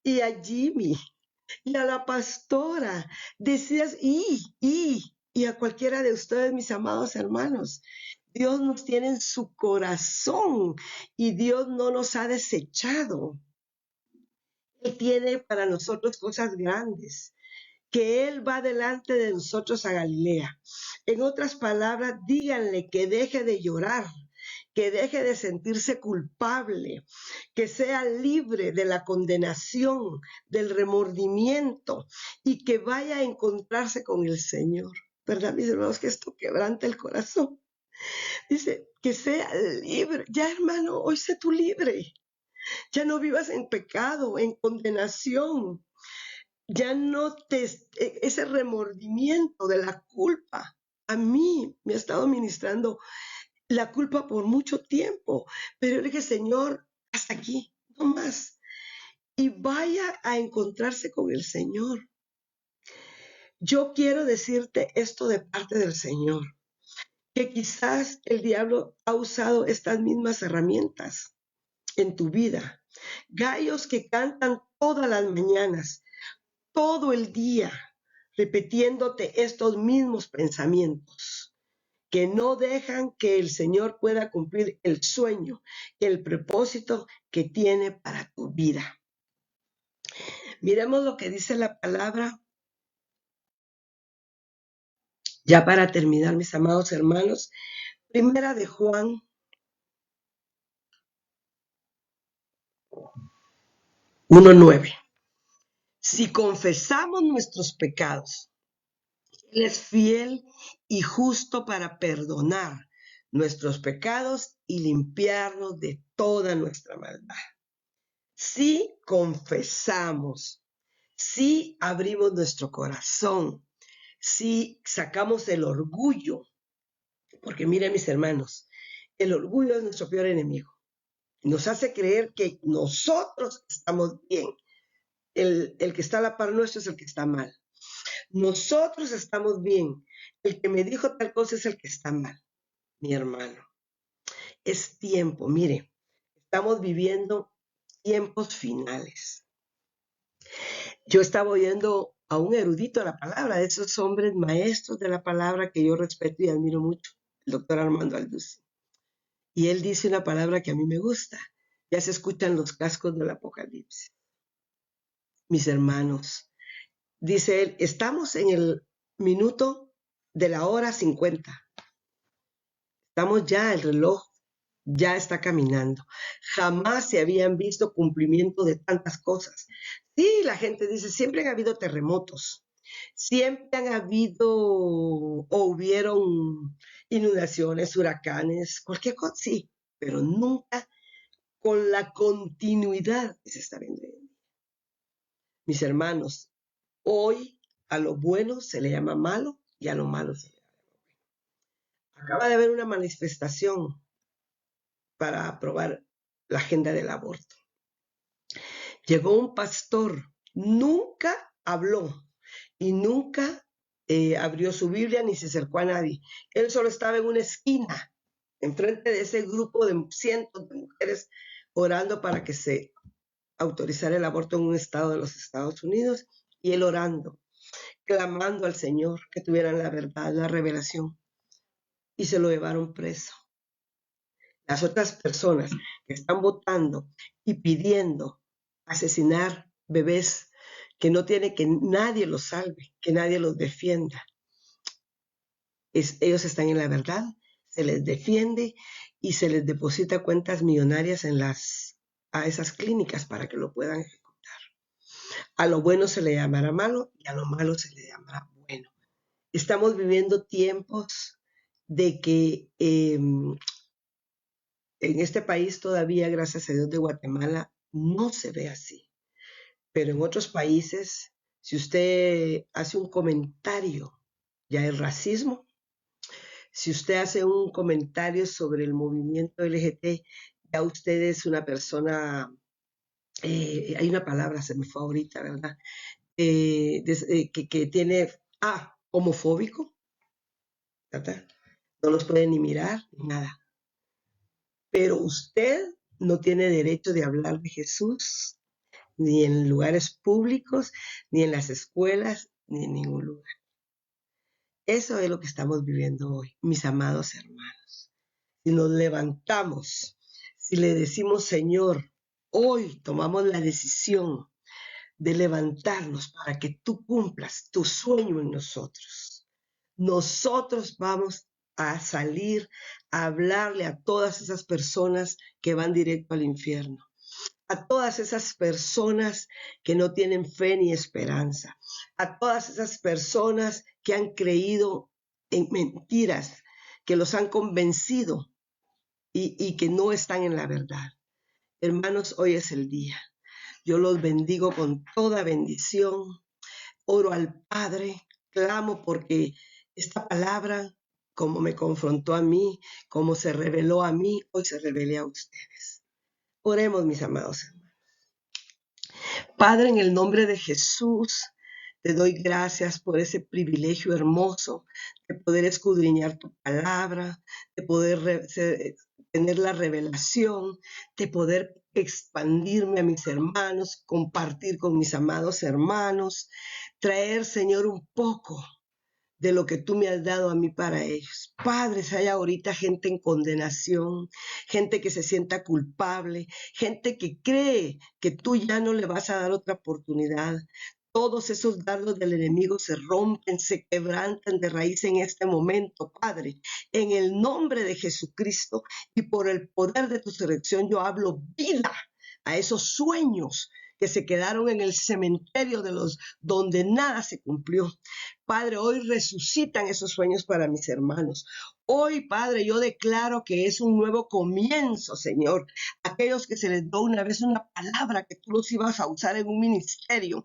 y a Jimmy y a la pastora, decías y a cualquiera de ustedes, mis amados hermanos. Dios nos tiene en su corazón y Dios no nos ha desechado. Él tiene para nosotros cosas grandes, que Él va delante de nosotros a Galilea. En otras palabras, díganle que deje de llorar, que deje de sentirse culpable, que sea libre de la condenación, del remordimiento y que vaya a encontrarse con el Señor. ¿Verdad, mis hermanos? Que esto quebranta el corazón. Dice, que sea libre. Ya, hermano, hoy sé tú libre. Ya no vivas en pecado, en condenación. Ya no ese remordimiento de la culpa. A mí me ha estado ministrando la culpa por mucho tiempo, pero yo le dije, Señor, hasta aquí, no más. Y vaya a encontrarse con el Señor. Yo quiero decirte esto de parte del Señor, que quizás el diablo ha usado estas mismas herramientas en tu vida. Gallos que cantan todas las mañanas, todo el día, repitiéndote estos mismos pensamientos, que no dejan que el Señor pueda cumplir el sueño, el propósito que tiene para tu vida. Miremos lo que dice la palabra, ya para terminar, mis amados hermanos. Primera de Juan 1:9. Si confesamos nuestros pecados, Él es fiel y justo para perdonar nuestros pecados y limpiarnos de toda nuestra maldad. Si confesamos, si abrimos nuestro corazón, si sacamos el orgullo, porque miren mis hermanos, el orgullo es nuestro peor enemigo. Nos hace creer que nosotros estamos bien. El que está a la par nuestro es el que está mal. Nosotros estamos bien. El que me dijo tal cosa es el que está mal, mi hermano. Es tiempo, mire, estamos viviendo tiempos finales. Yo estaba oyendo a un erudito de la palabra, de esos hombres maestros de la palabra que yo respeto y admiro mucho, el doctor Armando Alducin. Y él dice una palabra que a mí me gusta. Ya se escuchan los cascos del Apocalipsis. Mis hermanos, dice él, estamos en el minuto de la hora 50. Estamos ya, el reloj ya está caminando. Jamás se habían visto cumplimiento de tantas cosas. Sí, la gente dice, siempre han habido terremotos, siempre han habido o hubieron inundaciones, huracanes, cualquier cosa, sí, pero nunca con la continuidad que se está viendo. Mis hermanos, hoy a lo bueno se le llama malo y a lo malo se le llama bueno. Acaba de haber una manifestación para aprobar la agenda del aborto. Llegó un pastor, nunca habló y nunca abrió su Biblia ni se acercó a nadie. Él solo estaba en una esquina, enfrente de ese grupo de cientos de mujeres orando para que se autorizara el aborto en un estado de los Estados Unidos, y él orando, clamando al Señor que tuvieran la verdad, la revelación, y se lo llevaron preso. Las otras personas que están votando y pidiendo asesinar bebés, que no tiene que nadie los salve, que nadie los defienda, ellos están en la verdad, se les defiende y se les deposita cuentas millonarias a esas clínicas para que lo puedan ejecutar. A lo bueno se le llamará malo y a lo malo se le llamará bueno. Estamos viviendo tiempos de que en este país todavía, gracias a Dios de Guatemala, no se ve así. Pero en otros países, si usted hace un comentario, ya es racismo. Si usted hace un comentario sobre el movimiento LGT, ya usted es una persona, hay una palabra, se me fue ahorita, ¿verdad? Que tiene, homofóbico, ¿verdad? No los puede ni mirar, ni nada. Pero usted no tiene derecho de hablar de Jesús, ni en lugares públicos, ni en las escuelas, ni en ningún lugar. Eso es lo que estamos viviendo hoy, mis amados hermanos. Si nos levantamos, si le decimos, Señor, hoy tomamos la decisión de levantarnos para que tú cumplas tu sueño en nosotros. Nosotros vamos a salir a hablarle a todas esas personas que van directo al infierno, a todas esas personas que no tienen fe ni esperanza, a todas esas personas que han creído en mentiras, que los han convencido y que no están en la verdad. Hermanos, hoy es el día. Yo los bendigo con toda bendición. Oro al Padre, clamo porque esta palabra como me confrontó a mí, como se reveló a mí, hoy se revele a ustedes. Oremos, mis amados hermanos. Padre, en el nombre de Jesús, te doy gracias por ese privilegio hermoso de poder escudriñar tu palabra, de poder tener la revelación, de poder expandirme a mis hermanos, compartir con mis amados hermanos, traer, Señor, un poco de lo que tú me has dado a mí para ellos. Padre, si hay ahorita gente en condenación, gente que se sienta culpable, gente que cree que tú ya no le vas a dar otra oportunidad. Todos esos dardos del enemigo se rompen, se quebrantan de raíz en este momento, Padre. En el nombre de Jesucristo y por el poder de tu resurrección, yo hablo vida a esos sueños que se quedaron en el cementerio de los donde nada se cumplió. Padre, hoy resucitan esos sueños para mis hermanos. Hoy, Padre, yo declaro que es un nuevo comienzo, Señor. Aquellos que se les dio una vez una palabra que tú los ibas a usar en un ministerio.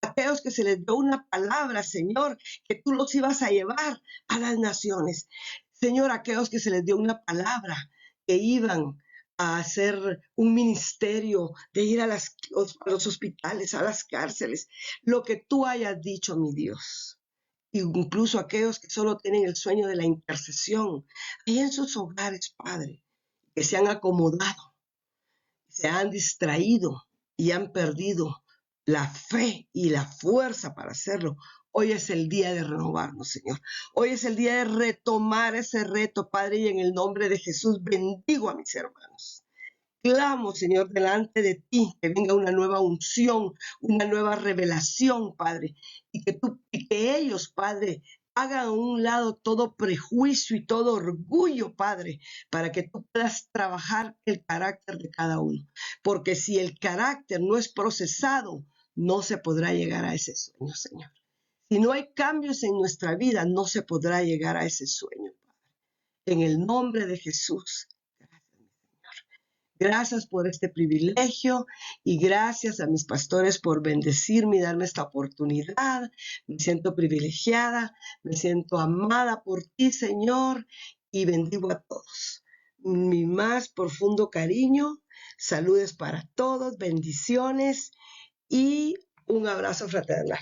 Aquellos que se les dio una palabra, Señor, que tú los ibas a llevar a las naciones. Señor, aquellos que se les dio una palabra que iban a hacer un ministerio, de ir a los hospitales, a las cárceles, lo que tú hayas dicho, mi Dios. Incluso aquellos que solo tienen el sueño de la intercesión, ahí en sus hogares, Padre, que se han acomodado, se han distraído y han perdido la fe y la fuerza para hacerlo. Hoy es el día de renovarnos, Señor. Hoy es el día de retomar ese reto, Padre, y en el nombre de Jesús bendigo a mis hermanos. Clamo, Señor, delante de ti, que venga una nueva unción, una nueva revelación, Padre, y que ellos, Padre, hagan a un lado todo prejuicio y todo orgullo, Padre, para que tú puedas trabajar el carácter de cada uno. Porque si el carácter no es procesado, no se podrá llegar a ese sueño, Señor. Si no hay cambios en nuestra vida, no se podrá llegar a ese sueño, Padre. En el nombre de Jesús. Gracias por este privilegio y gracias a mis pastores por bendecirme y darme esta oportunidad. Me siento privilegiada, me siento amada por ti, Señor, y bendigo a todos. Mi más profundo cariño, saludos para todos, bendiciones y un abrazo fraternal.